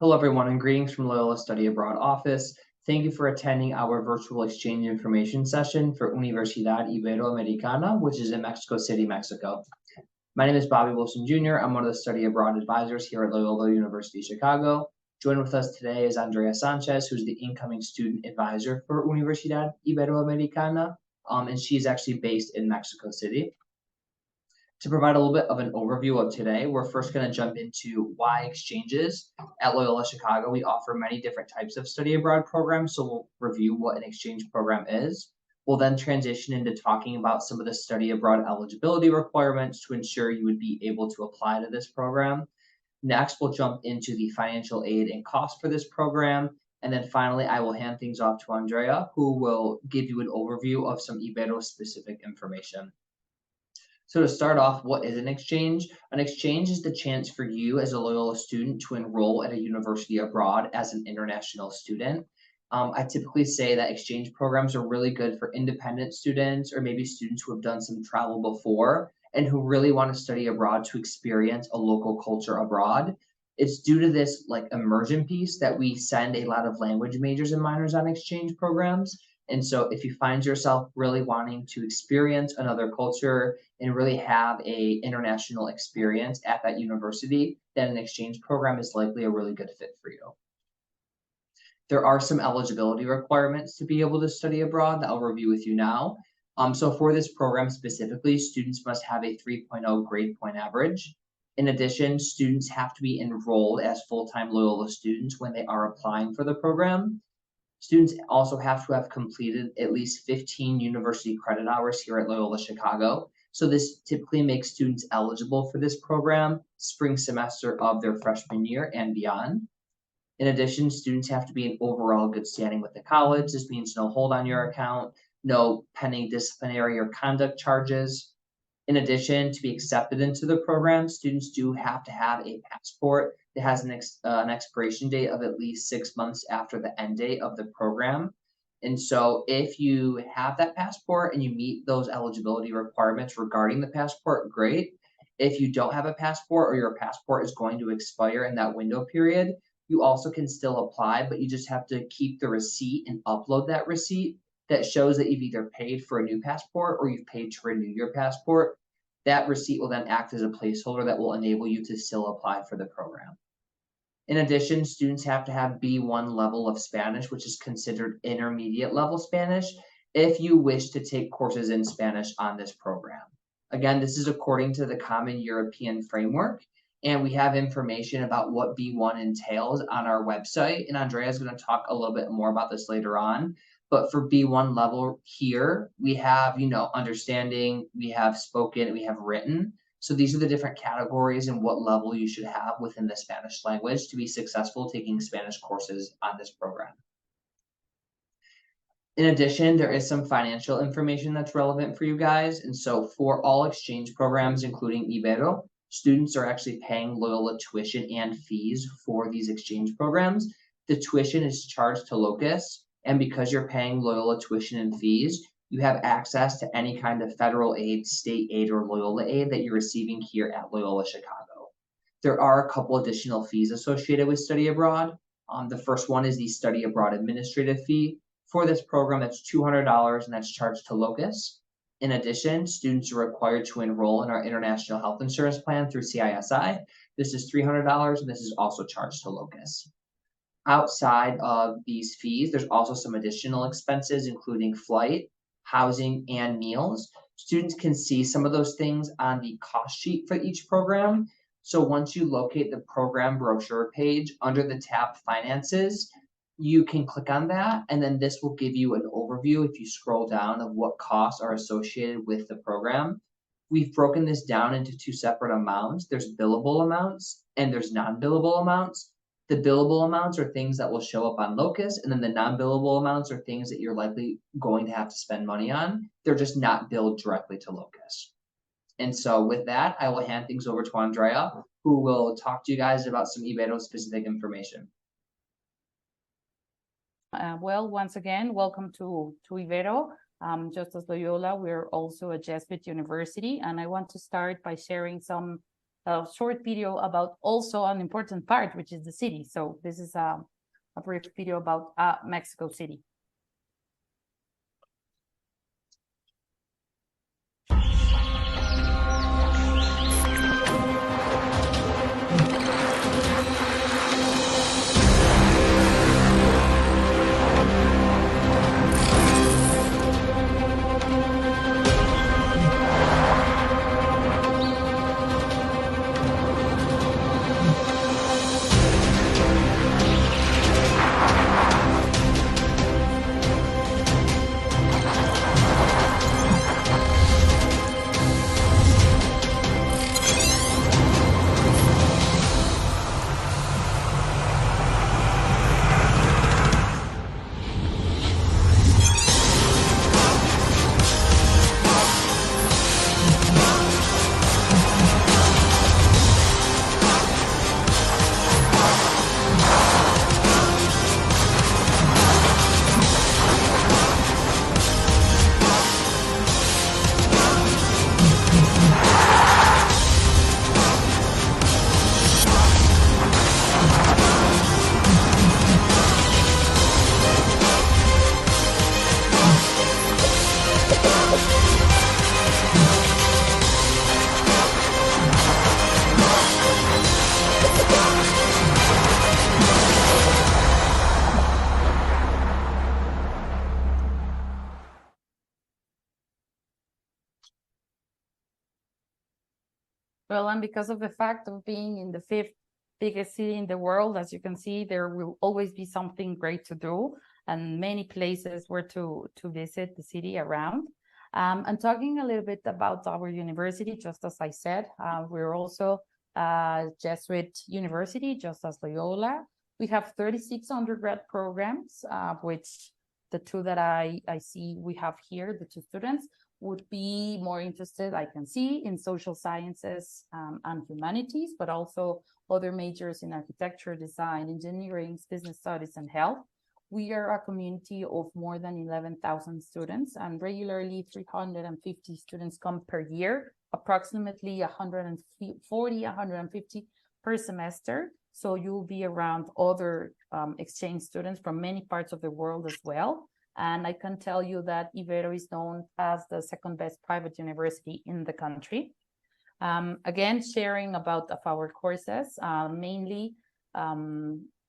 Hello, everyone, and greetings from Loyola Study Abroad office. Thank you for attending our virtual exchange information session for Universidad Iberoamericana, which is in Mexico City, Mexico. My name is Bobby Wilson Jr. I'm one of the study abroad advisors here at Loyola University Chicago. Joining with us today is Andrea Sánchez, who's the incoming student advisor for Universidad Iberoamericana, and she's actually based in Mexico City. To provide a little bit of an overview of today, we're first going to jump into why exchanges. At Loyola Chicago, we offer many different types of study abroad programs, so we'll review what an exchange program is. We'll then transition into talking about some of the study abroad eligibility requirements to ensure you would be able to apply to this program. Next, we'll jump into the financial aid and cost for this program. And then finally, I will hand things off to Andrea, who will give you an overview of some Ibero-specific information. So to start off, what is an exchange? An exchange is the chance for you as a Loyola student to enroll at a university abroad as an international student. I typically say that exchange programs are really good for independent students or maybe students who have done some travel before and who really want to study abroad to experience a local culture abroad. It's due to this like immersion piece that we send a lot of language majors and minors on exchange programs. And so if you find yourself really wanting to experience another culture and really have a international experience at that university, then an exchange program is likely a really good fit for you. There are some eligibility requirements to be able to study abroad that I'll review with you now. So for this program specifically, students must have a 3.0 grade point average. In addition, students have to be enrolled as full-time Loyola students when they are applying for the program. Students also have to have completed at least 15 university credit hours here at Loyola Chicago. So this typically makes students eligible for this program spring semester of their freshman year and beyond. In addition, students have to be in overall good standing with the college. This means no hold on your account, no pending disciplinary or conduct charges. In addition, to be accepted into the program, students do have to have a passport that has an expiration date of at least 6 months after the end date of the program. And so if you have that passport and you meet those eligibility requirements regarding the passport, great. If you don't have a passport or your passport is going to expire in that window period, you also can still apply, but you just have to keep the receipt and upload that receipt that shows that you've either paid for a new passport or you've paid to renew your passport. That receipt will then act as a placeholder that will enable you to still apply for the program. In addition, students have to have B1 level of Spanish, which is considered intermediate level Spanish, if you wish to take courses in Spanish on this program. Again, this is according to the Common European Framework, and we have information about what B1 entails on our website, and Andrea is going to talk a little bit more about this later on. But for B1 level here, we have, understanding, we have spoken, we have written. So these are the different categories and what level you should have within the Spanish language to be successful taking Spanish courses on this program. In addition, there is some financial information that's relevant for you guys. And so for all exchange programs, including Ibero, students are actually paying Loyola tuition and fees for these exchange programs. The tuition is charged to locus, and because you're paying Loyola tuition and fees, you have access to any kind of federal aid, state aid, or Loyola aid that you're receiving here at Loyola Chicago. There are a couple additional fees associated with study abroad. The first one is the study abroad administrative fee. For this program, that's $200, and that's charged to locus. In addition, students are required to enroll in our international health insurance plan through CISI. This is $300, and this is also charged to locus. Outside of these fees, there's also some additional expenses, including flight, housing, and meals. Students can see some of those things on the cost sheet for each program. So once you locate the program brochure page under the tab Finances, you can click on that, and then this will give you an overview if you scroll down of what costs are associated with the program. We've broken this down into two separate amounts. There's billable amounts and there's non-billable amounts. The billable amounts are things that will show up on Locus, and then the non-billable amounts are things that you're likely going to have to spend money on. They're just not billed directly to Locus. And so with that, I will hand things over to Andrea, who will talk to you guys about some Ibero-specific information. Well, once again, welcome to Ibero. Just as Loyola, we're also a Jesuit university, and I want to start by sharing some a short video about also an important part, which is the city. So this is a brief video about Mexico City. Well, and because of the fact of being in the 5th biggest city in the world, as you can see, there will always be something great to do and many places where to visit the city around. And talking a little bit about our university, just as I said, we're also a Jesuit university, just as Loyola. We have 36 undergrad programs, which the two that I see we have here, the two students, would be more interested, I can see, in social sciences and humanities, but also other majors in architecture, design, engineering, business studies, and health. We are a community of more than 11,000 students, and regularly 350 students come per year, approximately 140, 150 per semester. So you'll be around other exchange students from many parts of the world as well. And I can tell you that Ibero is known as the second best private university in the country. Again, sharing about our courses, mainly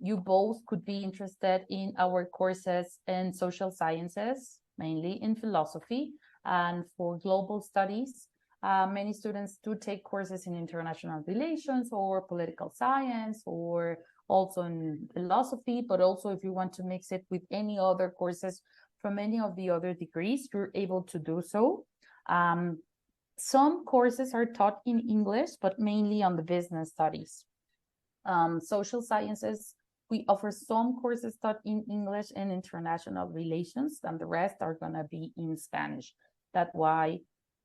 you both could be interested in our courses in social sciences, mainly in philosophy, and for global studies. Many students do take courses in international relations or political science, or also in philosophy, but also if you want to mix it with any other courses from any of the other degrees, you're able to do so. Some courses are taught in English, but mainly on the business studies. Social sciences, we offer some courses taught in English and international relations, and the rest are gonna be in Spanish. That's why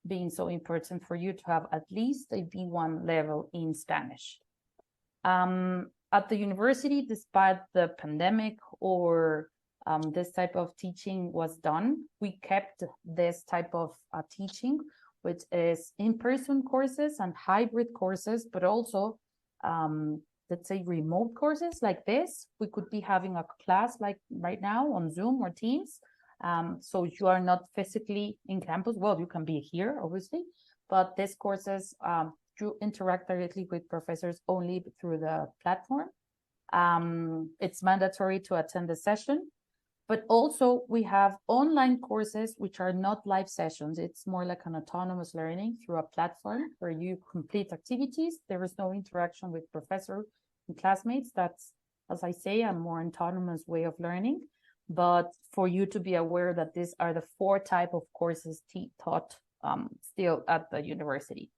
being so important for you to have at least a B1 level in Spanish. At the university, despite the pandemic or this type of teaching was done, we kept this type of teaching, which is in-person courses and hybrid courses, but also, let's say, remote courses like this. We could be having a class like right now on Zoom or Teams. So you are not physically in campus. Well, you can be here, obviously, but these courses, you interact directly with professors only through the platform. It's mandatory to attend the session, but also we have online courses which are not live sessions. It's more like an autonomous learning through a platform where you complete activities. There is no interaction with professor and classmates. That's, as I say, a more autonomous way of learning. But for you to be aware that these are the 4 types of courses taught still at the university.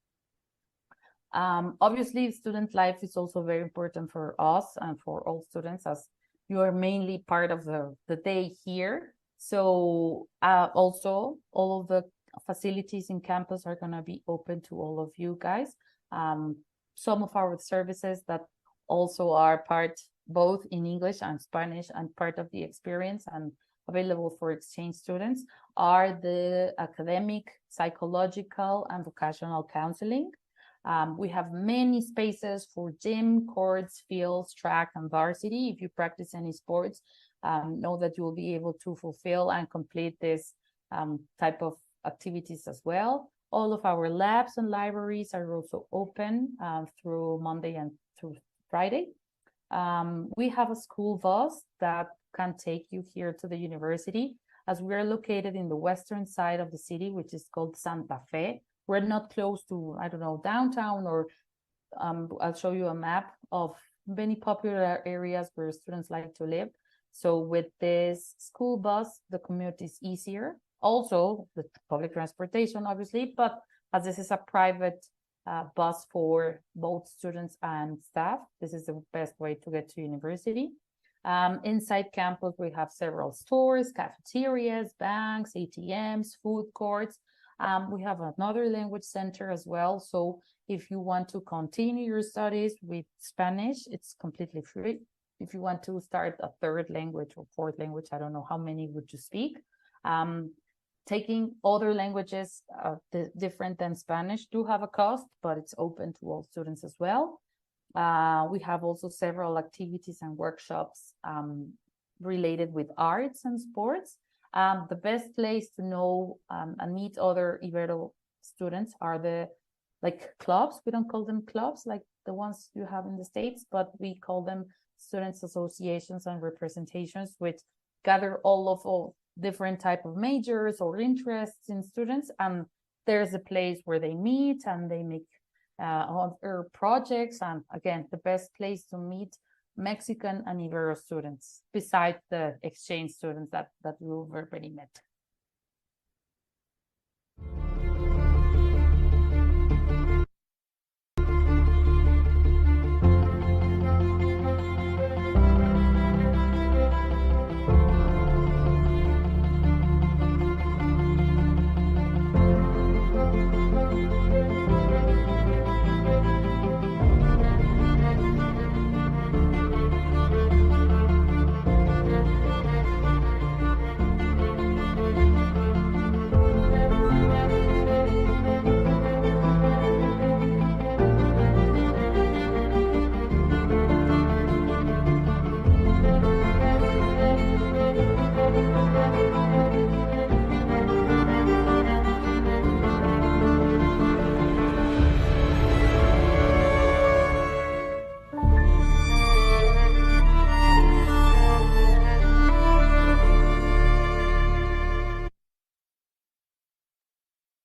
Obviously, student life is also very important for us and for all students, as you are mainly part of the day here. So also all of the facilities in campus are going to be open to all of you guys. Some of our services that also are part both in English and Spanish and part of the experience and available for exchange students are the academic, psychological, and vocational counseling. We have many spaces for gym, courts, fields, track, and varsity. If you practice any sports, know that you will be able to fulfill and complete this type of activities as well. All of our labs and libraries are also open through Monday and through Friday. We have a school bus that can take you here to the university, as we are located in the western side of the city, which is called Santa Fe. We're not close to, I don't know, downtown, or I'll show you a map of many popular areas where students like to live. So with this school bus, the commute is easier. Also, the public transportation, obviously, but as this is a private bus for both students and staff, this is the best way to get to university. Inside campus, we have several stores, cafeterias, banks, ATMs, food courts. We have another language center as well. So if you want to continue your studies with Spanish, it's completely free. If you want to start a third language or fourth language, I don't know how many would you speak. Taking other languages different than Spanish do have a cost, but it's open to all students as well. We have also several activities and workshops related with arts and sports. The best place to know and meet other Ibero students are the clubs. We don't call them clubs like the ones you have in the States, but we call them students associations and representations, which gather all different type of majors or interests in students, and there's a place where they meet and they make other projects. And again, the best place to meet Mexican and Ibero students besides the exchange students that we've already met.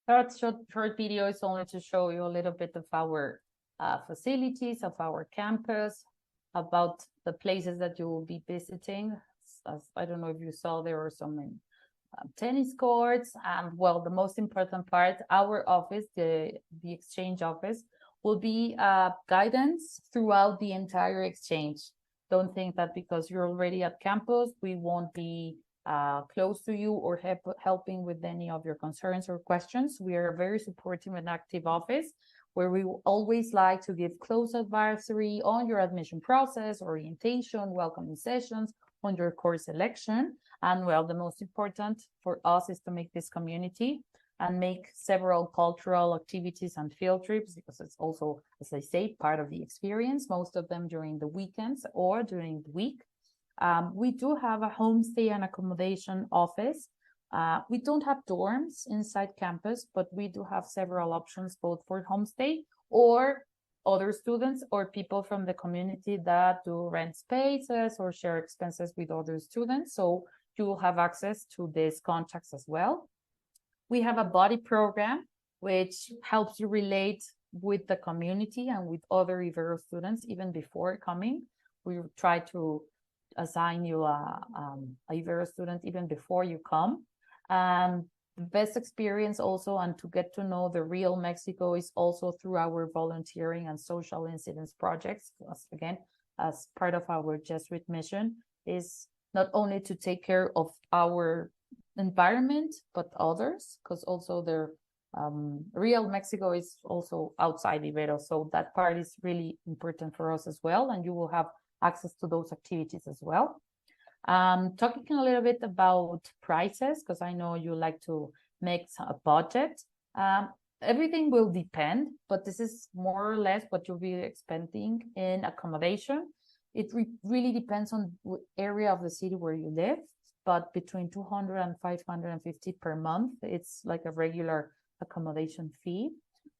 That short video is only to show you a little bit of our facilities, of our campus, about the places that you will be visiting. As I don't know if you saw, there were some tennis courts, and well, the most important part, our office, the exchange office, will be guidance throughout the entire exchange. Don't think that because you're already at campus, we won't be close to you or helping with any of your concerns or questions. We are a very supportive and active office where we always like to give close advisory on your admission process, orientation, welcoming sessions, on your course selection. And well, the most important for us is to make this community and make several cultural activities and field trips, because it's also, as I say, part of the experience, most of them during the weekends or during the week. We do have a homestay and accommodation office. We don't have dorms inside campus, but we do have several options both for homestay or other students or people from the community that do rent spaces or share expenses with other students. So you will have access to these contacts as well. We have a buddy program, which helps you relate with the community and with other Ibero students even before coming. We try to assign you a Ibero student even before you come. And the best experience also, and to get to know the real Mexico, is also through our volunteering and social incidents projects. Again, as part of our Jesuit mission, is not only to take care of our environment, but others, because also the real Mexico is also outside Ibero. So that part is really important for us as well. And you will have access to those activities as well. Talking a little bit about prices, because I know you like to make a budget. everything will depend, but this is more or less what you'll be expending in accommodation. It really depends on what area of the city where you live, but between 200 and 550 per month. It's like a regular accommodation fee.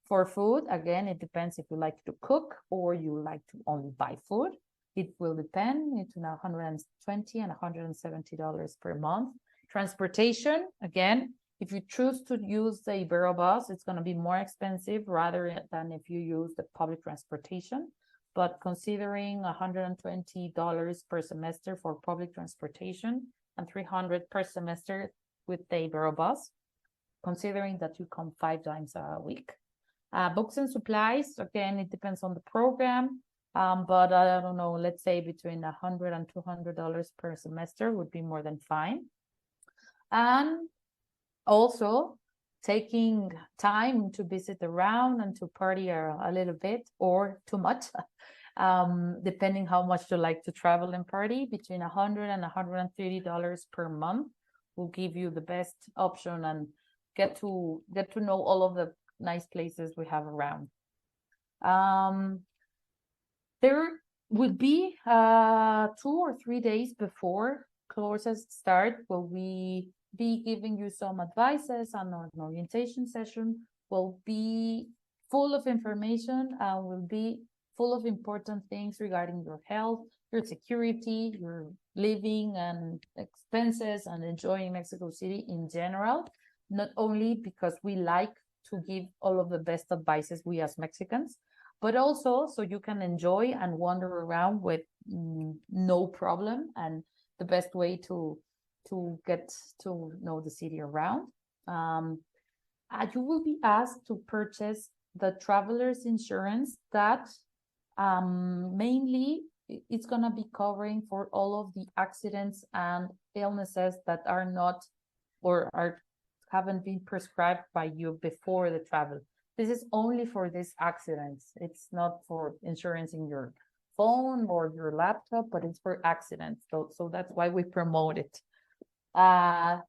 For food, again, it depends if you like to cook or you like to only buy food. It will depend between $120 and $170 per month. Transportation, again, if you choose to use the Iberobus, it's going to be more expensive rather than if you use the public transportation. But considering $120 per semester for public transportation and $300 per semester with the Iberobus, considering that you come 5 times a week. Books and supplies, again, it depends on the program, but I don't know, let's say between $100 and $200 per semester would be more than fine. And also taking time to visit around and to party a little bit or too much, depending how much you like to travel and party, between $100 and $130 per month will give you the best option and get to know all of the nice places we have around. There would be 2 or 3 days before courses start, will we be giving you some advices on an orientation session, will be full of information and will be full of important things regarding your health, your security, your living and expenses, and enjoying Mexico City in general, not only because we like to give all of the best advices, we as Mexicans, but also so you can enjoy and wander around with no problem, and the best way to get to know the city around. You will be asked to purchase the traveler's insurance that mainly it's going to be covering for all of the accidents and illnesses that are not or haven't been prescribed by you before the travel. This is only for these accidents. It's not for insurance in your phone or your laptop, but it's for accidents. So that's why we promote it.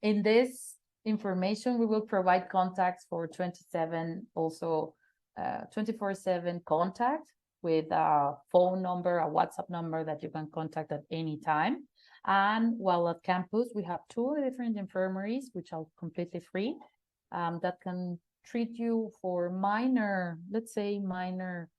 In this information, we will provide contacts for 24/7 contact with a phone number, a WhatsApp number that you can contact at any time. And while at campus, we have 2 different infirmaries, which are completely free, that can treat you for minor, let's say minor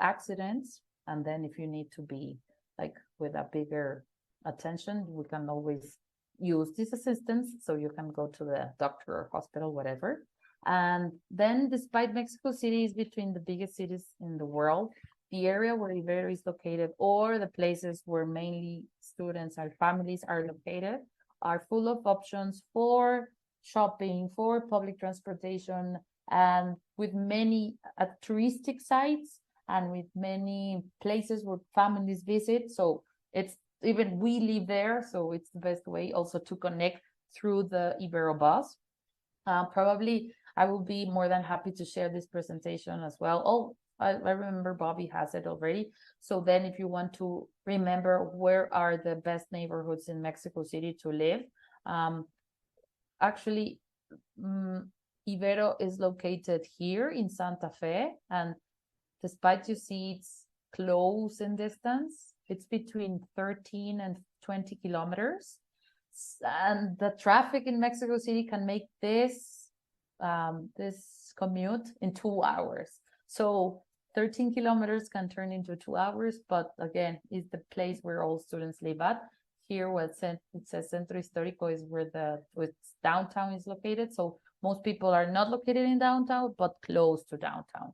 accidents. And then if you need to be like with a bigger attention, we can always use this assistance. So you can go to the doctor or hospital, whatever. And then despite Mexico City is between the biggest cities in the world, the area where Ibero is located or the places where mainly students or families are located are full of options for shopping, for public transportation, and with many touristic sites and with many places where families visit. So it's even we live there, so it's the best way also to connect through the Iberobus. Probably I will be more than happy to share this presentation as well. Oh, I remember Bobby has it already. So then if you want to remember where are the best neighborhoods in Mexico City to live, actually, Ibero is located here in Santa Fe, and despite you see it's close in distance, it's between 13 and 20 kilometers. And the traffic in Mexico City can make this commute in 2 hours. So 13 kilometers can turn into 2 hours, but again, it's the place where all students live at. Here, what it says Centro Histórico is where downtown is located. So most people are not located in downtown, but close to downtown.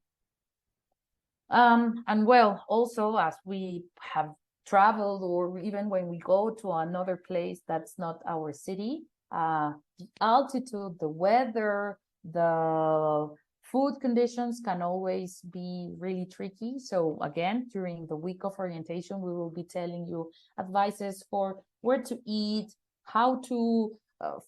And well, also as we have traveled, or even when we go to another place that's not our city, the altitude, the weather, the food conditions can always be really tricky. So again, during the week of orientation, we will be telling you advices for where to eat, how to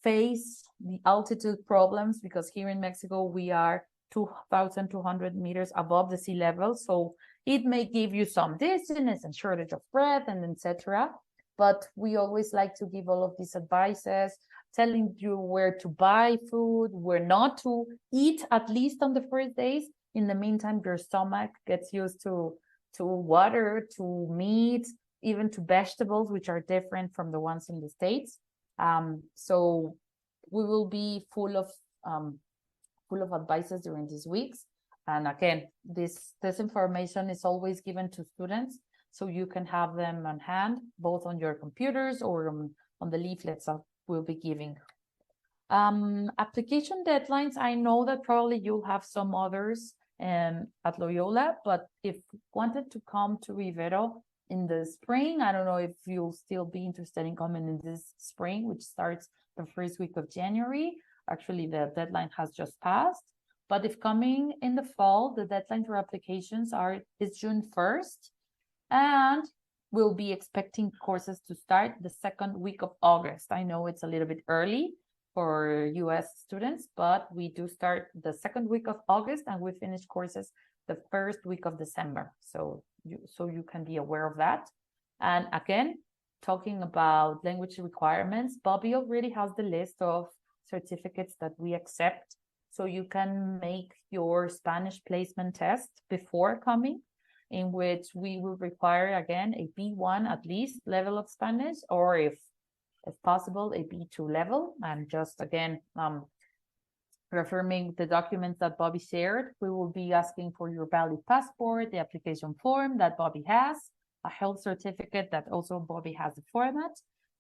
face the altitude problems, because here in Mexico, we are 2,200 meters above the sea level. So it may give you some dizziness and shortage of breath and etc. But we always like to give all of these advices. telling you where to buy food, where not to eat, at least on the first days. In the meantime, your stomach gets used to water, to meat, even to vegetables, which are different from the ones in the States. So we will be full of advices during these weeks. And again, this information is always given to students, so you can have them on hand, both on your computers or on the leaflets that we'll be giving. Application deadlines, I know that probably you'll have some others at Loyola, but if you wanted to come to Ibero in the spring, I don't know if you'll still be interested in coming in this spring, which starts the first week of January. Actually, the deadline has just passed. But if coming in the fall, the deadline for applications is June 1st. And we'll be expecting courses to start the second week of August. I know it's a little bit early for US students, but we do start the second week of August and we finish courses the first week of December. So you can be aware of that. And again, talking about language requirements, Bobby already has the list of certificates that we accept. So you can make your Spanish placement test before coming, in which we will require, again, a B1 at least level of Spanish, or if possible, a B2 level. And just, again, reaffirming the documents that Bobby shared, we will be asking for your valid passport, the application form that Bobby has, a health certificate that also Bobby has the format,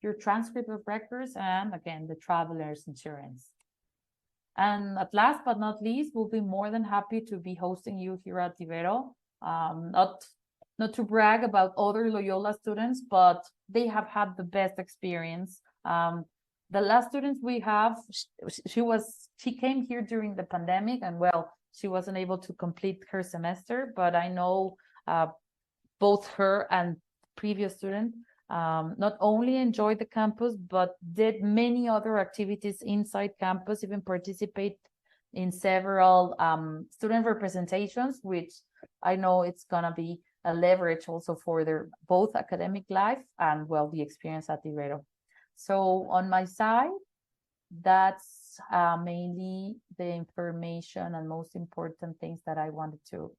your transcript of records, and again, the traveler's insurance. And at last but not least, we'll be more than happy to be hosting you here at Ibero. Not to brag about other Loyola students, but they have had the best experience. The last students we have, she came here during the pandemic, and well, she wasn't able to complete her semester, but I know both her and previous student not only enjoyed the campus, but did many other activities inside campus, even participate in several student representations, which I know it's gonna be a leverage also for their both academic life and, well, the experience at Ibero. So on my side, that's mainly the information and most important things that I wanted to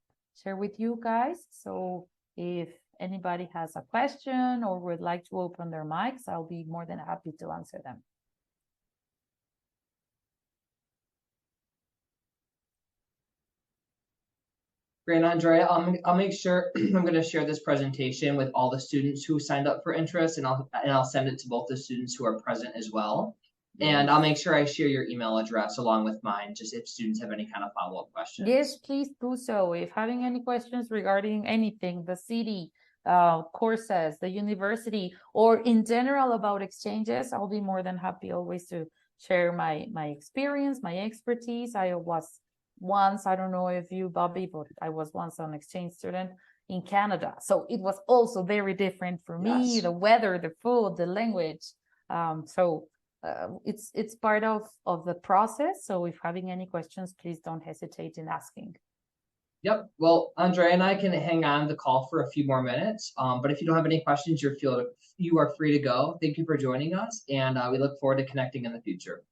share with you guys. So if anybody has a question or would like to open their mics, I'll be more than happy to answer them. Great, Andrea. I'll make sure I'm going to share this presentation with all the students who signed up for interest, and I'll send it to both the students who are present as well. And I'll make sure I share your email address along with mine, just if students have any kind of follow-up questions. Yes, please do so. If having any questions regarding anything, the city, courses, the university, or in general about exchanges, I'll be more than happy always to share my experience, my expertise. I was once, I don't know if you, Bobby, but I was once an exchange student in Canada. So it was also very different for me, the weather, the food, the language. It's part of the process. So if having any questions, please don't hesitate in asking. Yep. Well, Andrea and I can hang on the call for a few more minutes. But if you don't have any questions, you are free to go. Thank you for joining us, and we look forward to connecting in the future.